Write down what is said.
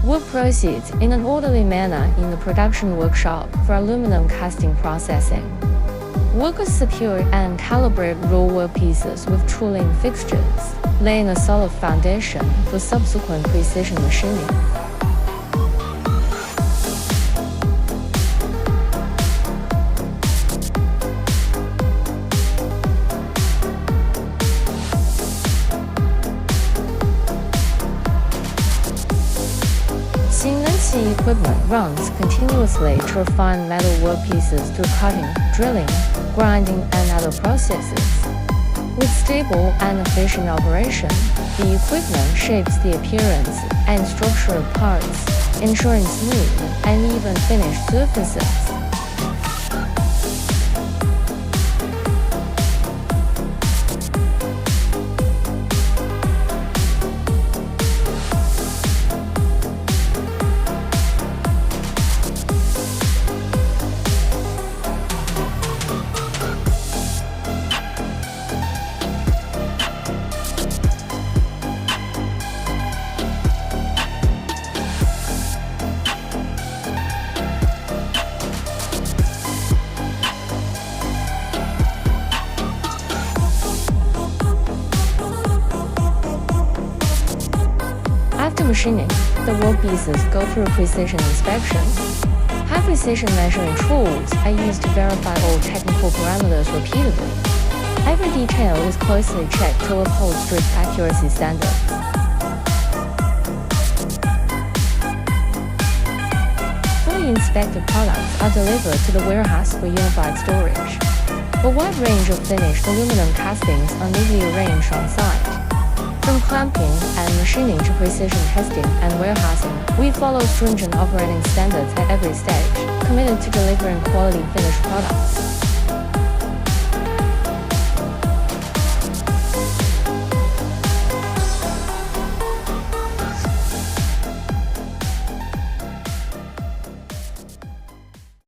Work proceeds in an orderly manner in the production workshop for aluminum casting processing. Workers secure and calibrate raw workpieces with tooling fixtures, laying a solid foundation for subsequent precision machining. CNC equipment runs continuously to refine metal workpieces through cutting, drilling, grinding, and other processes. With stable and efficient operation, the equipment shapes the appearance and structure of parts, ensuring smooth and even finished surfaces. After machining, the workpieces go through precision inspection. High-precision measuring tools are used to verify all technical parameters repeatedly. Every detail is closely checked to uphold strict accuracy standards. Fully inspected products are delivered to the warehouse for unified storage. A wide range of finished aluminum castings are neatly arranged on site. From clamping and machining to precision testing and warehousing, we follow stringent operating standards at every stage, committed to delivering quality finished products.